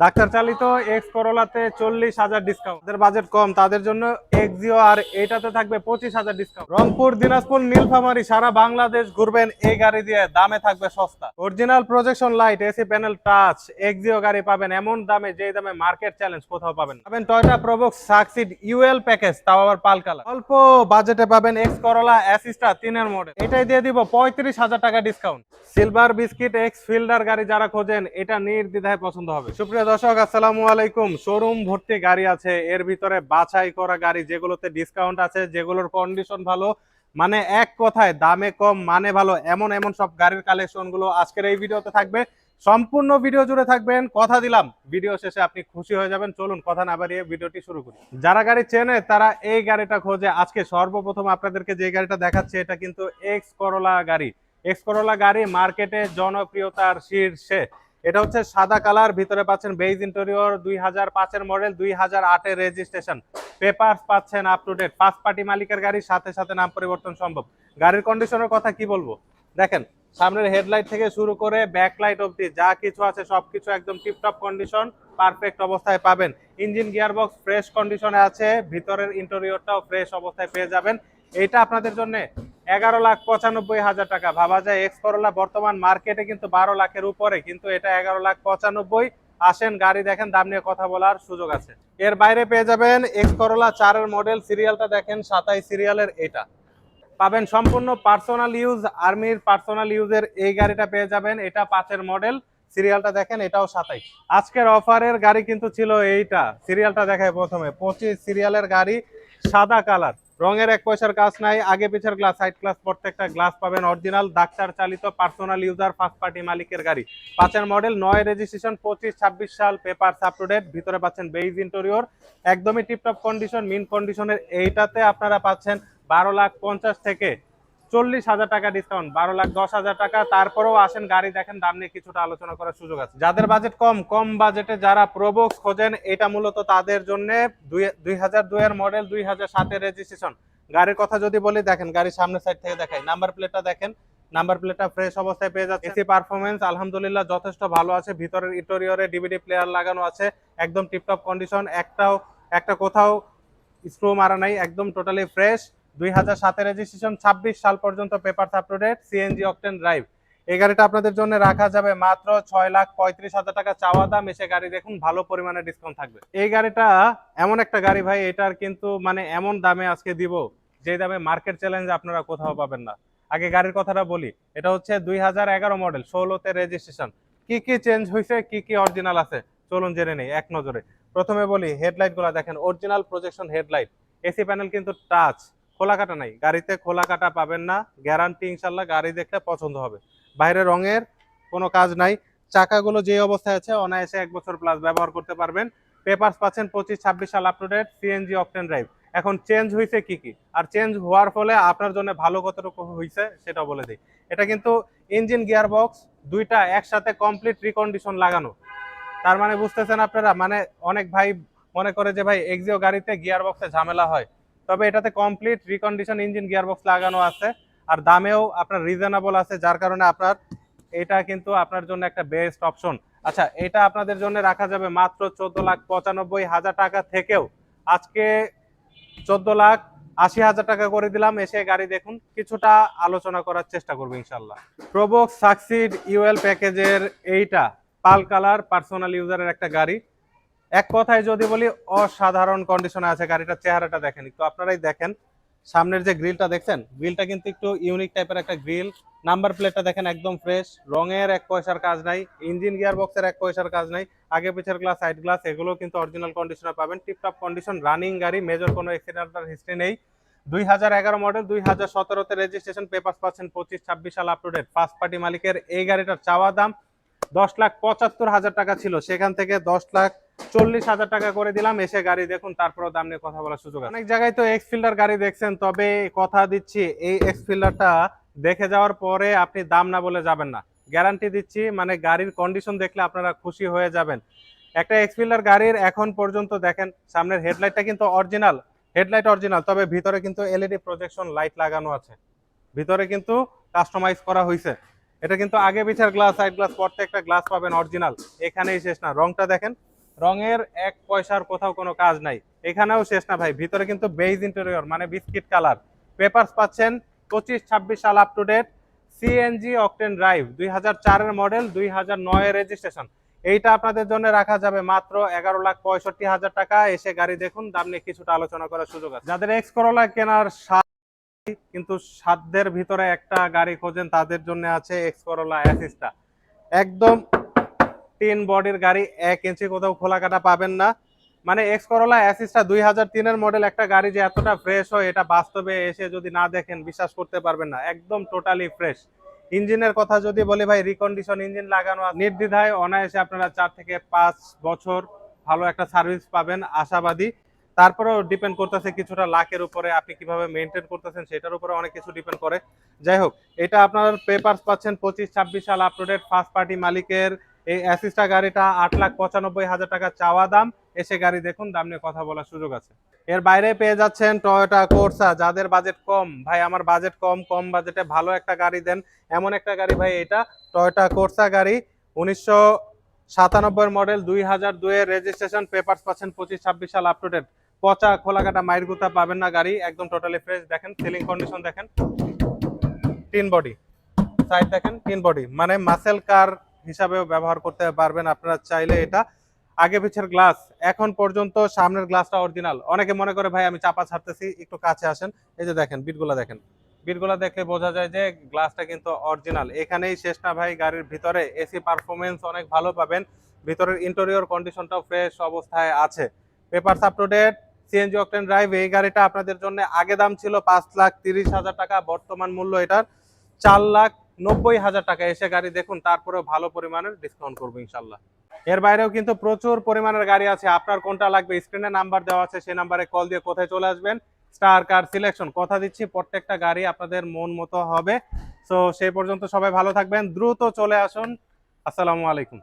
Doctor চালিত x করোলাতে 40,000 discount. যাদের budget কম তাদের জন্য এক্সিও, আর এটাতে থাকবে 25,000 ডিসকাউন্ট। রংপুর, দিনাজপুর, নীলফামারী সারা বাংলাদেশ ঘুরবেন এই গাড়ি দিয়ে, দামে থাকবে সস্তা। Original projection light, AC panel touch Axio গাড়ি পাবেন এমন দামে যে দামে মার্কেট চ্যালেঞ্জ কোথাও পাবেন। পাবেন Toyota Probox succeed UL package, তাও আবার পাল কালার। অল্প বাজেটে পাবেন এক্স করোলা অ্যাসিস্টা 3-এর মডেল, এটাই দিয়ে দিব 35,000 টাকা discount. Silver biscuit x fielder গাড়ি যারা খোঁজেন এটা নির্দ্বিধায় পছন্দ হবে। সুপ্রিয় দর্শক, আসসালামু আলাইকুম। শোরুম ভর্তি গাড়ি আছে, এর ভিতরে বাছাই করা গাড়ি, যেগুলোতে ডিসকাউন্ট আছে, যেগুলোর কন্ডিশন ভালো, মানে এক কথায় দামে কম মানে ভালো, এমন এমন সব গাড়ির কালেকশন গুলো আজকের এই ভিডিওতে থাকবে। সম্পূর্ণ ভিডিও জুড়ে থাকবেন, কথা দিলাম ভিডিও শেষে আপনি খুশি হয়ে যাবেন। চলুন কথা না বাড়িয়ে ভিডিওটি শুরু করি। যারা গাড়ি চেনে তারা এই গাড়িটা খোঁজে। আজকে সর্বপ্রথম আপনাদেরকে যে গাড়িটা দেখাচ্ছে এটা কিন্তু এক্স করোলা গাড়ি। এক্স করোলা গাড়ি মার্কেটে জনপ্রিয়তার শীর্ষে। এটা হচ্ছে সাদা কালার, ভিতরে পাচ্ছেন বেজ ইন্টেরিয়র, 2005-এর মডেল, 2008-এর রেজিস্ট্রেশন, পেপারস পাচ্ছেন up to date, first party মালিকের গাড়ি, সাথে সাথে নাম পরিবর্তন সম্ভব। গাড়ির কন্ডিশনের কথা কি বলবো, দেখেন সামনের হেডলাইট থেকে শুরু করে ব্যাকলাইট অবধি যা কিছু আছে সবকিছু একদম টিপটপ কন্ডিশন, পারফেক্ট অবস্থায় পাবেন। ইঞ্জিন গিয়ারবক্স ফ্রেশ কন্ডিশনে আছে, ভিতরের ইন্টেরিয়রটাও ফ্রেশ অবস্থায় পেয়ে যাবেন। এইটা আপনাদের জন্য 11,95,000 টাকা। ভাবা যায় এক্স করোলা বর্তমান মার্কেটে কিন্তু 12 লাখের উপরে, কিন্তু এটা 11,95,000। আসেন গাড়ি দেখেন, দাম নিয়ে কথা বলার সুযোগ আছে। এর বাইরে পেয়ে যাবেন এক্স করোলা 4-এর মডেল, সিরিয়ালটা দেখেন 27 সিরিয়ালের, এটা পাবেন সম্পূর্ণ পার্সোনাল ইউজ, আর্মির পার্সোনাল ইউজের এই গাড়িটা পেয়ে যাবেন। এটা 5-এর মডেল, সিরিয়ালটা দেখেন, এটাও 27। আজকের অফারের গাড়ি কিন্তু ছিল এইটা, সিরিয়ালটা দেখায় প্রথমে, 25 সিরিয়ালের গাড়ি, সাদা কালার, রঙের এক পয়সার কাজ নাই, আগে পিছের গ্লাস, সাইড গ্লাস প্রত্যেকটা গ্লাস পাবেন অরিজিনাল, ডাক্তার চালিত পার্সোনাল ইউজার, ফার্স্ট পার্টি মালিকের গাড়ি। 5-এর মডেল, 9 রেজিস্ট্রেশন, 25-26 সাল, পেপার আপ টু ডেট, ভিতরে পাচ্ছেন বেইজ ইন্টেরিয়র, একদমই টিপটপ কন্ডিশন, মিন কন্ডিশনের। এইটাতে আপনারা পাচ্ছেন 12,50,000 থেকে 40,000 টাকা ডিসকাউন্ট, 12,10,000 টাকা। তারপরেও আসেন গাড়ি দেখেন, দাম নিয়ে কিছুটা আলোচনা করার সুযোগ আছে। যাদের বাজেট কম, কম বাজেটে যারা প্রোবক্স খোঁজেন, এটা মূলত তাদের জন্য। 2002-এর মডেল, 2007-এর রেজিস্ট্রেশন গাড়ির কথা যদি বলি, দেখেন গাড়ির সামনের সাইড থেকে দেখাই, নাম্বার প্লেটটা দেখেন, নাম্বার প্লেটটা ফ্রেশ অবস্থায় পেয়ে যাচ্ছে। এসি পারফরমেন্স আলহামদুলিল্লাহ যথেষ্ট ভালো আছে, ভিতরের ইন্টেরিয়রে ডিভিডি প্লেয়ার লাগানো আছে, একদম টিপটপ কন্ডিশন, একটা কোথাও স্ক্রু মারা নাই, একদম টোটালি ফ্রেশ। 2007-এর রেজিস্ট্রেশন, 26 সাল পর্যন্ত paper up to date, CNG octane drive. এই গাড়িটা আপনাদের জন্য রাখা যাবে মাত্র 6,35,000 টাকা চাওয়া দাম। এসে গাড়ি দেখুন, ভালো পরিমাণে ডিসকাউন্ট থাকবে। এই গাড়িটা এমন একটা গাড়ি ভাই, এটার কিন্তু মানে এমন দামে আজকে দিব যে দামে মার্কেট চ্যালেঞ্জ আপনারা কোথাও পাবেন না। আগে গাড়ির কথাটা বলি, এটা হচ্ছে 2011 মডেল, 16-তে রেজিস্ট্রেশন। কি কি চেঞ্জ হয়েছে, কি কি অরিজিনাল আছে, চলুন জেনে নেই এক নজরে। প্রথমে বলি হেডলাইট গুলা দেখেন, original projection headlight, AC panel কিন্তু টাচ, খোলা কাটা নাই, গাড়িতে খোলা কাটা পাবেন না, গ্যারান্টি ইনশাল্লাহ, গাড়ি দেখলে পছন্দ হবে। বাইরে রঙের কোনো কাজ নাই, চাকাগুলো যে অবস্থায় আছে অনায়াসে 1 বছর প্লাস ব্যবহার করতে পারবেন। পেপারস পাচ্ছেন 25-26 সাল up to date, CNG octane drive. এখন চেঞ্জ হয়েছে কি কি, আর চেঞ্জ হওয়ার ফলে আপনার জন্য ভালো কতটুকু হয়েছে সেটা বলে দিই। এটা কিন্তু ইঞ্জিন গিয়ার বক্স দুইটা একসাথে কমপ্লিট রিকন্ডিশন লাগানো। তার মানে বুঝতেছেন আপনারা, মানে অনেক ভাই মনে করে যে ভাই এক্সিও গাড়িতে গিয়ার বক্সে ঝামেলা হয়, তবে এটাতে complete recondition engine gear box লাগানো আছে, আর দামেও আপনার রিজনেবল আছে, যার কারণে আপনার এটা কিন্তু আপনার জন্য একটা বেস্ট অপশন। আচ্ছা, এটা আপনাদের জন্য রাখা যাবে মাত্র 14,95,000 টাকা থেকেও আজকে 14,80,000 টাকা করে দিলাম। এসে গাড়ি দেখুন, কিছুটা আলোচনা করার চেষ্টা করবো ইনশাল্লাহ। প্রোবক্স সাকসিড ইউএল প্যাকেজের এইটা পাল কালার, পার্সোনাল ইউজারের একটা গাড়ি। এক কথায় যদি বলি, অসাধারণ কন্ডিশনে আছে গাড়িটার। চেহারাটা দেখেন একটু, আপনারাই দেখেন, সামনের যে গ্রিলটা দেখছেন, গ্রিলটা কিন্তু একটু ইউনিক টাইপের একটা গ্রিল। নাম্বার প্লেটটা দেখেন একদম ফ্রেশ, রঙের এক পয়সার কাজ নাই, ইঞ্জিন গিয়ার বক্সের এক পয়সার কাজ নাই, আগে পিছের গ্লাস, সাইড গ্লাস এগুলো কিন্তু অরিজিনাল কন্ডিশনে পাবেন। টিপটপ কন্ডিশন, রানিং গাড়ি, মেজর কোনো অ্যাক্সিডেন্টাল হিস্ট্রি নেই। 2011 মডেল, 2017-তে রেজিস্ট্রেশন, পেপার পাচ্ছেন 25-26 সাল up to date, first party মালিকের। এই গাড়িটার চাওয়া দাম 10,75,000 টাকা ছিল, সেখান থেকে 10,40,000 টাকা করে দিলাম। এসে গাড়ি দেখুন, তারপরও দাম নিয়ে কথা বলার সুযোগ আছে। অনেক জায়গায় তো এক্স ফিল্ডার গাড়ি দেখছেন, তবে কথা দিচ্ছি এই এক্স ফিল্ডারটা দেখে যাওয়ার পরে আপনি দাম না বলে যাবেন না, গ্যারান্টি দিচ্ছি। মানে গাড়ির কন্ডিশন দেখলে আপনারা খুশি হয়ে যাবেন। একটা এক্স ফিল্ডার গাড়ির এখন পর্যন্ত দেখেন, সামনের হেডলাইটটা কিন্তু অরিজিনাল, হেডলাইট অরিজিনাল, তবে ভিতরে কিন্তু এলইডি প্রজেকশন লাইট লাগানো আছে, ভিতরে কিন্তু কাস্টমাইজ করা হয়েছে। এটা কিন্তু আগে পিছের গ্লাস, সাইড গ্লাস, প্রত্যেকটা গ্লাস পাবেন অরিজিনাল। এখানেই শেষ না, রংটা দেখেন, রঙের এক পয়সার কোথাও কোনো কাজ নাই। এখানেও শেষ না ভাই, ভিতরে কিন্তু বেজ ইন্টেরিয়র মানে বিস্কিট কালার। পেপারস পাচ্ছেন 25-26 সাল up to date, CNG octane drive, 2004-এর মডেল, 2009-এর রেজিস্ট্রেশন। এইটা আপনাদের জন্য রাখা যাবে মাত্র 11,65,000 টাকা। এসে গাড়ি দেখুন, দাম নিয়ে কিছুটা আলোচনা করার সুযোগ আছে। যাদের এক্স করোলা কেনার কিন্তু সাধ্যের ভিতরে একটা গাড়ি খোঁজেন, তাদের জন্য আছে এক্স করোলা অ্যাসিস্টা। একদম 10 বডির গাড়ি, 1 ইঞ্চি কোথাও খোলা কাটা পাবেন না। মানে এক্স করোলা অ্যাসিস্টা 2003-এর মডেল একটা গাড়ি যে এতটা ফ্রেশ হয়, এটা বাস্তবে এসে যদি না দেখেন বিশ্বাস করতে পারবেন না। একদম টোটালি ফ্রেশ। ইঞ্জিনের কথা যদি বলি ভাই, রিকন্ডিশন ইঞ্জিন লাগানো, নির্দ্বিধায় অনায়াসে আপনারা 4 থেকে 5 বছর ভালো একটা সার্ভিস পাবেন আশাবাদী। তারপরেও ডিপেন্ড করতেছে কিছুটা লাখের উপরে, আপনি কিভাবে মেনটেন করতেছেন সেটার উপরে অনেক কিছু ডিপেন্ড করে। যাই হোক, এটা আপনার পেপারস পাচ্ছেন 25-26 সাল up to date, first party মালিকের। এই অ্যাসিস্টা গাড়িটা 8,95,000 টাকা চাওয়া দাম। এসে গাড়ি দেখুন, দাম নিয়ে কথা বলার সুযোগ আছে। এর বাইরে পেয়ে যাচ্ছেন টয়োটা কোর্সা। যাদের বাজেট কম, ভাই আমার বাজেট কম, কম বাজেটে ভালো একটা গাড়ি দেন, এমন একটা গাড়ি ভাই এটা, টয়োটা কোর্সা গাড়ি। 1997 মডেল, 2002-এর রেজিস্ট্রেশন, পেপারস পাচ্ছেন 25-26 সাল আপ টু ডেট। পচা খোলাকাটা মাইর গুতা পাবেন না, গাড়ি একদম টোটালি ফ্রেশ। দেখেন সিলিং কন্ডিশন দেখেন, 3 বডি, সাইড দেখেন 3 বডি, মানে মাসেল কার হিসাবেও ব্যবহার করতে পারবেন আপনারা চাইলে এটা। আগে পিছের গ্লাস এখন পর্যন্ত, সামনের গ্লাসটা অরিজিনাল। অনেকে মনে করে ভাই আমি চাপা ছাড়তেছি, একটু কাছে আসেন, এই যে দেখেন বিটগুলা দেখেন, বিটগুলা দেখে বোঝা যায় যে গ্লাসটা কিন্তু অরিজিনাল। এখানেই শেষ না ভাই, গাড়ির ভিতরে এসি পারফরমেন্স অনেক ভালো পাবেন, ভিতরের ইন্টেরিয়র কন্ডিশনটাও ফ্রেশ অবস্থায় আছে। Papers up to date, CNG octane drive. এই গাড়িটা আপনাদের জন্য আগে দাম ছিল 5,30,000 টাকা, বর্তমান মূল্য এটার 4,90,000 টাকা। এসে গাড়ি দেখুন, তারপরেও ভালো পরিমাণের ডিসকাউন্ট করবো ইনশাল্লাহ। এর বাইরেও কিন্তু প্রচুর পরিমাণের গাড়ি আছে, আপনার কোনটা লাগবে স্ক্রিনে নাম্বার দেওয়া আছে, সেই নাম্বারে কল দিয়ে কোথায় চলে আসবেন। স্টার কার সিলেকশন, কথা দিচ্ছি প্রত্যেকটা গাড়ি আপনাদের মন মতো হবে। তো সেই পর্যন্ত সবাই ভালো থাকবেন, দ্রুত চলে আসুন। আসসালামু আলাইকুম।